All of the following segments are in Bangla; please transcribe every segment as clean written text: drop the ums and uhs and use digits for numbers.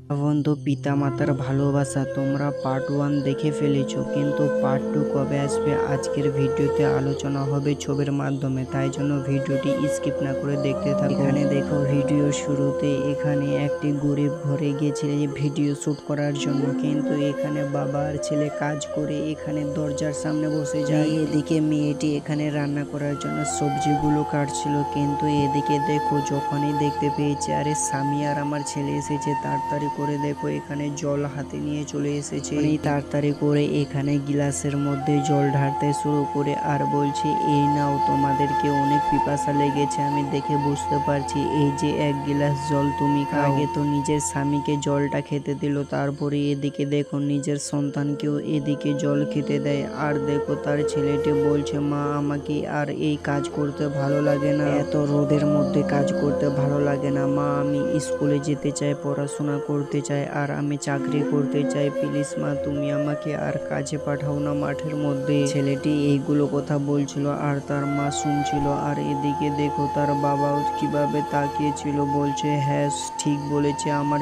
বন্ধু, পিতামাতার ভালোবাসা তোমরা পার্ট 1 দেখে ফেলেছো, কিন্তু পার্ট 2 কবে আসবে আজকের ভিডিওতে আলোচনা হবে ছবির মাধ্যমে। তাই জন্য ভিডিওটি স্কিপ না করে দেখতে থাকো। এখানে দেখো, ভিডিও শুরুতে এখানে একটি গরিব ঘরে গিয়েছিল ভিডিও শ্যুট করার জন্য, কিন্তু এখানে বাবা আর ছেলে কাজ করে এখানে দরজার সামনে বসে যায়। এদিকে মেয়েটি এখানে রান্না করার জন্য সবজিগুলো কাটছিল, কিন্তু এদিকে দেখো যখনই দেখতে পেয়েছে আরে স্বামী আর আমার ছেলে এসেছে, তাড়াতাড়ি করে দেখো এখানে জল হাতে নিয়ে চলে এসেছে। তাড়াতাড়ি করে এখানে গ্লাসের মধ্যে জল ঢালতে শুরু করে আর বলছে, এই নাও, তোমাদেরকে অনেক পিপাসা লেগেছে আমি দেখে বুঝতে পারছি, এই যে এক গ্লাস জল তুমি খাও। আগে তো নিজের স্বামীকে জলটা খেতে দিল, তারপরে এদিকে দেখো নিজের সন্তানকেও এদিকে জল খেতে দেয়। আর দেখো তার ছেলেটি বলছে, মা আমাকে আর এই কাজ করতে ভালো লাগে না, এত রোদের মধ্যে কাজ করতে ভালো লাগে না মা, আমি স্কুলে যেতে চাই, পড়াশোনা করতে চাই, আর আমি চাকরি করতে চাই, প্লিজ মা তুমি আমাকে আর কাজে পাঠাও না মাঠের মধ্যে। ছেলেটি এইগুলো কথা বলছিল আর তার মা শুনছিল। আর এদিকে দেখো তার বাবাও কিভাবে তাকিয়েছিল, বলছে হ্যাঁ ঠিক বলেছে আমার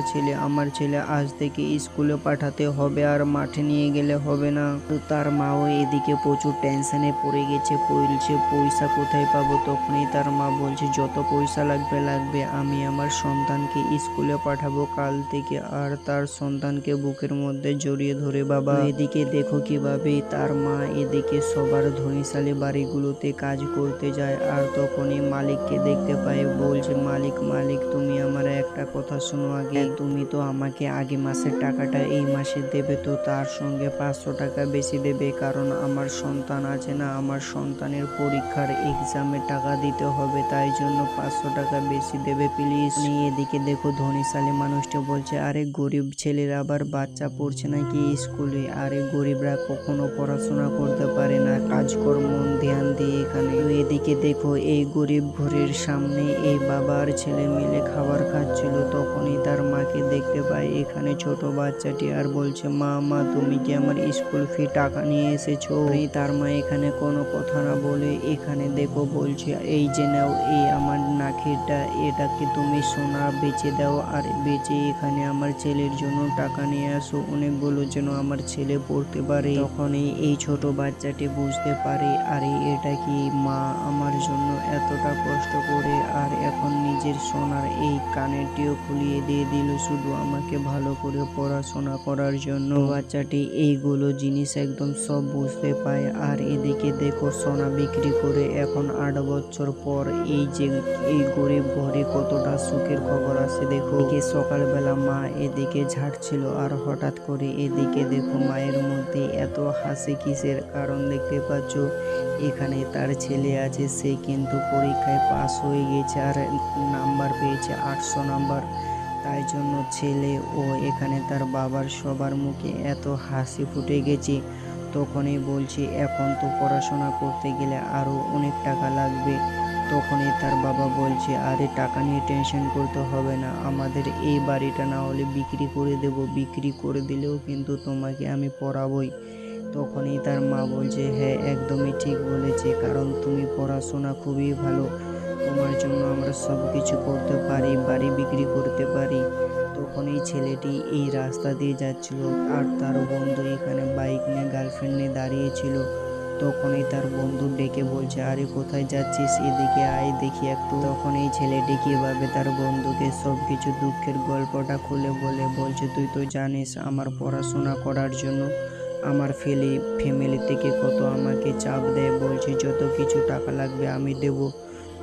ছেলে আজ থেকে স্কুলে পাঠাতে হবে আর মাঠে নিয়ে গেলে হবে না। তো তার মাও এদিকে প্রচুর টেনশনে পড়ে গেছে, বলছে পয়সা কোথায় পাবো। তখনই তার মা বলছে, যত পয়সা লাগবে আমি আমার সন্তানকে স্কুলে পাঠাবো কাল থেকে। আর তার সন্তানকে বুকের মধ্যে জড়িয়ে ধরে বাবা এদিকে দেখো কিভাবে তার মা এদিকে সবার ধনীশালী বাড়িগুলোতে কাজ করতে যায়। আর তখনই মালিককে দেখতে পায়, বলছে মালিক তুমি আমার একটা কথা শোনো, আগে তুমি তো আমাকে আগে মাসের টাকাটা এই মাসে দেবে, তো তার সঙ্গে 500 টাকা বেশি দেবে, কারণ আমার সন্তান আছে না, আমার সন্তানের পরীক্ষার এক্সামের টাকা দিতে হবে, তাই জন্য 500 টাকা বেশি দেবে প্লিজ। এদিকে দেখো ধনীশালী মানুষটা বলছে, আরে গরিব ছেলের আবার বাচ্চা পড়ছে নাকি স্কুলে, আরে গরিবরা কখনো পড়াশোনা করতে পারে না, কাজকর্ম ধ্যান দিয়ে এখানে। তো এদিকে দেখো এই গরিব ঘরের সামনে এই বাবা আর ছেলে মিলে খাবার খাচ্ছিল, তখনই তার মাকে দেখতে পায় এখানে ছোট বাচ্চাটি, আর বলছে মা তুমি কি আমার স্কুল ফি টাকা নিয়ে এসেছো। তার মা এখানে কোনো কথা না বলে এখানে দেখো বলছে, এই যে নাও, এই আমার নাকেরটা, এটাকে তুমি সোনা বেচে দাও, আর বেচে এখানে আমার ছেলের জন্য টাকা নিয়ে আসো অনেকগুলো, যেন আমার ছেলে পড়তে পারে। তখনই এই ছোট বাচ্চাটি বুঝতে পারে, আরে এটা কি মা আমার জন্য এতটা কষ্ট করে, আর এখন নিজের সোনার এই কানেরটিও খুলিয়ে দিয়ে দিল শুধু আমাকে ভালো করে পড়াশোনা করার জন্য। বাচ্চাটি এইগুলো জিনিস একদম সব বুঝতে পায়। আর এদিকে দেখো সোনা বিক্রি করে এখন 8 বছর পর এই গরিব ঘরে কতটা সুখের খবর আসে দেখো। এদিকে সকালবেলা মা এদিকে ঝাড়ছিল, আর হঠাৎ করে এদিকে দেখো মায়ের মধ্যে এত হাসি কিসের কারণ দেখতে পাচ্ছ, এখানে তার ছেলে আছে, সে কিন্তু পরীক্ষায় পাস হয়ে গেছে আর নাম্বার পেয়েছে 800 নাম্বার, তাই জন্য ছেলে ও এখানে তার বাবার সবার মুখে এত হাসি ফুটে গেছে। তখনই বলছে এখন তো পড়াশোনা করতে গেলে আরো অনেক টাকা লাগবে। তখনই তার বাবা বলছে, আরে টাকা নিয়ে টেনশন করতে হবে না, আমাদের এই বাড়িটা না হলে বিক্রি করে দেব, বিক্রি করে দিলেও কিন্তু তোমাকে আমি পড়াবই। তখনই তার মা বলছে, হ্যাঁ একদমই ঠিক বলেছে, কারণ তুমি পড়াশোনা খুবই ভালো, তোমার জন্য আমরা সব কিছু করতে পারি, বাড়ি বিক্রি করতে পারি। তখন এই ছেলেটি এই রাস্তা দিয়ে যাচ্ছিল, আর তার বন্ধু এখানে বাইক নিয়ে গার্লফ্রেন্ড নিয়ে দাঁড়িয়েছিল। তখনই তার বন্ধু ডেকে বলছে, আরে কোথায় যাচ্ছিস, এদিকে আয় দেখি একটু। তখন এই ছেলেটি কিভাবে তার বন্ধুকে সবকিছু দুঃখের গল্পটা খুলে বলছে, তুই তো জানিস আমার পড়াশোনা করার জন্য আমার ফ্যামিলি থেকে কত আমাকে চাপ দেয়, বলছে যত কিছু টাকা লাগবে আমি দেব।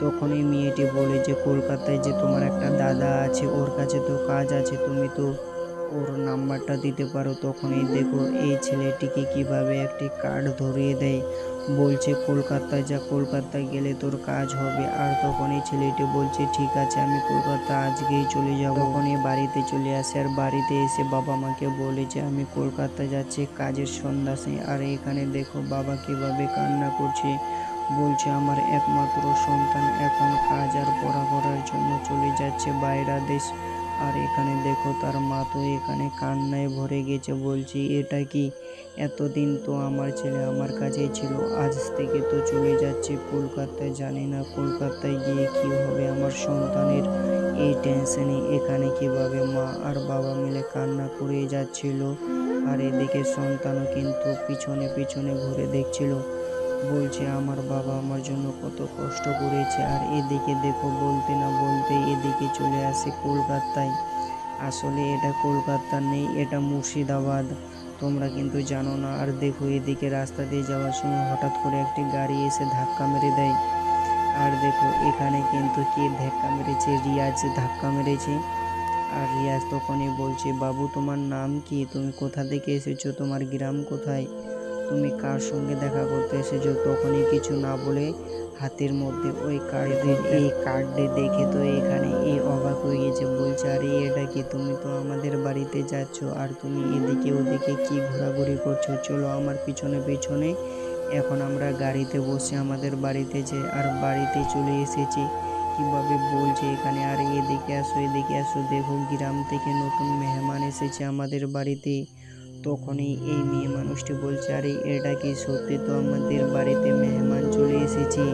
তখনই মেয়েটি বলে যে কলকাতায় যে তোমার একটা দাদা আছে, ওর কাছে তো কাজ আছে, তুমি তো ওর নাম্বারটা দিতে পারো। তখনই দেখো এই ছেলেটিকে কিভাবে একটি কার্ড ধরিয়ে দেয়, বলছে কলকাতায় যা, কলকাতায় গেলে তোর কাজ হবে। আর তখন এই ছেলেটি বলছে ঠিক আছে আমি কলকাতা আজকেই চলে যাব। তখনই বাড়িতে চলে আসে, আর বাড়িতে এসে বাবা মাকে বলে যে আমি কলকাতা যাচ্ছি কাজের সন্ধানে। আর এখানে দেখো বাবা কিভাবে কান্না করছে, বলছে আমার একমাত্র সন্তান এখন কাজ আর পড়া করার জন্য চলে যাচ্ছে বাইরে দেশ। আর এখানে দেখো তার মা তো এখানে কান্নায় ভরে গেছে, বলছি এটা কি, এতদিন তো আমার ছেলে আমার কাছেই ছিল, আজ থেকে তো চলে যাচ্ছে কলকাতায়, জানি না কলকাতায় গিয়ে কি হবে আমার সন্তানের। এই টেনশনে এখানে কিভাবে মা আর বাবা মিলে কান্না করে যাচ্ছিল। আর এদিকে সন্তানও কিন্তু পিছনে পিছনে ঘুরে দেখছিল, বলছে আমার বাবা আমার জন্য কত কষ্ট করেছে। আর এদিকে দেখো বলতে না বলতে এদিকে চলে আসে কলকাতায়। আসলে এটা কলকাতা নেই, এটা মুর্শিদাবাদ, তোমরা কিন্তু জানো না। আর দেখো এদিকে রাস্তা দিয়ে যাওয়ার সময় হঠাৎ করে একটি গাড়ি এসে ধাক্কা মেরে দেয়। আর দেখো এখানে কিন্তু কে ধাক্কা মেরেছে, রিয়াজ ধাক্কা মেরেছে। আর রিয়াজ তখনই বলছে, বাবু তোমার নাম কি, তুমি কোথা থেকে এসেছো, তোমার গ্রাম কোথায়, তুমি কার সঙ্গে দেখা করতে এসেছো। তখনই কিছু না বলে হাতের মধ্যে ওই কার্ডে দেখে তো এখানে এই অবাক হয়ে গেছে, বলছে আরে এটা কি, তুমি তো আমাদের বাড়িতে যাচ্ছ আর তুমি এদিকে ওদিকে কি ঘোরাঘুরি করছো, চলো আমার পিছনে পিছনে, এখন আমরা গাড়িতে বসে আমাদের বাড়িতে যাই। আর বাড়িতে চলে এসেছি কিভাবে বলছে এখানে, আর এদিকে আসো এদিকে আসো, দেখো গ্রাম থেকে নতুন মেহমান এসেছে আমাদের বাড়িতে। তখনই এই মেয়ে মানুষটি বলছে, আরে এটা কি সত্যি তো আমাদের বাড়িতে মেহমান চলে এসেছে।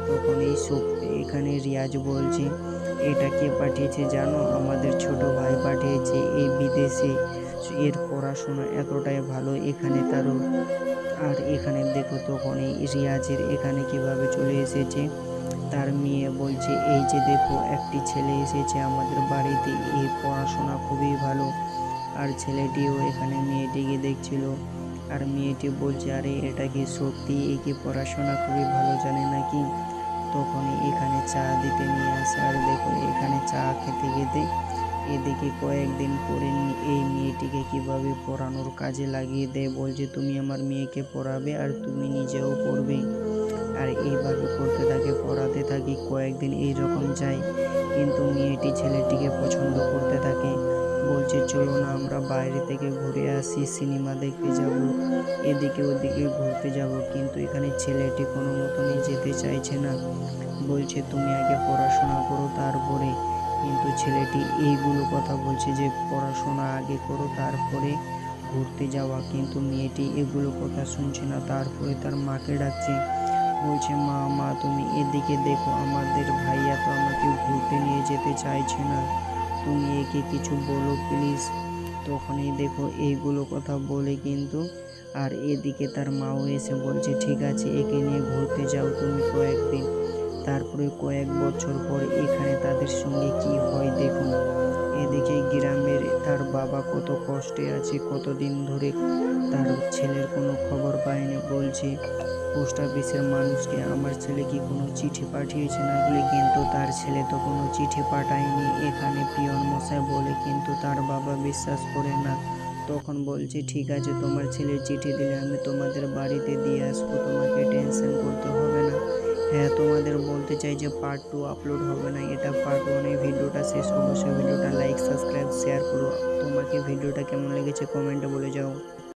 তখন এই সত্যি এখানে রিয়াজ বলছে, এটা কে পাঠিয়েছে জানো, আমাদের ছোট ভাই পাঠিয়েছে এই বিদেশে, এর পড়াশোনা এতটাই ভালো এখানে তারও। আর এখানে দেখো তখন এই রিয়াজের এখানে কিভাবে চলে এসেছে, তার মেয়ে বলছে এই যে দেখো একটি ছেলে এসেছে আমাদের বাড়িতে, এই পড়াশোনা খুবই ভালো। আর ছেলেটিও এখানে মেয়েটিকে দেখছিল। আর মেয়েটি বলছে, আরে এটা কি সত্যি, এ কি পড়াশোনা খুবই ভালো জানে নাকি। তখনই এখানে চা দিতে নিয়ে আসে। আর দেখো এখানে চা খেতে খেতে এদিকে কয়েকদিন পরে এই মেয়েটিকে কিভাবে পড়ানোর কাজে লাগিয়ে দেয়, বলছে তুমি আমার মেয়েকে পড়াবে আর তুমি নিজেও পড়বে। আর এইভাবে করতে থাকে, পড়াতে থাকি, কয়েকদিন এইরকম যায়। কিন্তু মেয়েটি ছেলেটিকে পছন্দ করতে থাকে, বলছে চলো না আমরা বাইরে থেকে ঘুরে আসি, সিনেমা দেখতে যাব, এদিকে ওদিকে ঘুরতে যাব। কিন্তু এখানে ছেলেটি কোনো মতনই যেতে চাইছে না, বলছে তুমি আগে পড়াশোনা করো তারপরে। কিন্তু ছেলেটি এইগুলো কথা বলছে যে পড়াশোনা আগে করো তারপরে ঘুরতে যাওয়া, কিন্তু মেয়েটি এগুলো কথা শুনছে না। তারপরে তার মাকে ডাকছে, বলছে মা মা তুমি এদিকে দেখো, আমাদের ভাইয়া তো আমাকে ঘুরতে নিয়ে যেতে চাইছে না, তুমি একে কিছু বলো প্লিজ। তখনই দেখো এইগুলো কথা বলে কিন্তু, আর এদিকে তার মাও এসে বলছে ঠিক আছে একে নিয়ে ঘুরতে যাও তুমি কয়েকদিন। তারপরে কয়েক বছর পর এখানে তাদের সঙ্গে কি হয় দেখুন। এদিকে গ্রামের তার বাবা কত কষ্টে আছে, কতদিন ধরে তার ছেলের কোনো খবর পায়নি, বলছে পোস্ট অফিসের মানুষকে আমার ছেলে কি কোনো চিঠি পাঠিয়েছে নাকি, কিন্তু তার ছেলে তো কোনো চিঠি পাঠায়নি এখানে পিয়ন মশাই বলে, কিন্তু তার বাবা বিশ্বাস করে না। তখন বলছে ঠিক আছে তোমার ছেলে চিঠি দিলে আমি তোমাদের বাড়িতে দিয়ে আসবো, তোমাকে টেনশন করতে হবে না। হ্যাঁ তোমাদের বলতে চাই যে পার্ট 2 আপলোড হবে না, এটা পার্ট 1 এই ভিডিওটা শেষ। অবশ্যই ভিডিওটা লাইক সাবস্ক্রাইব শেয়ার করো। তোমাকে ভিডিওটা কেমন লেগেছে কমেন্টে বলে যাও।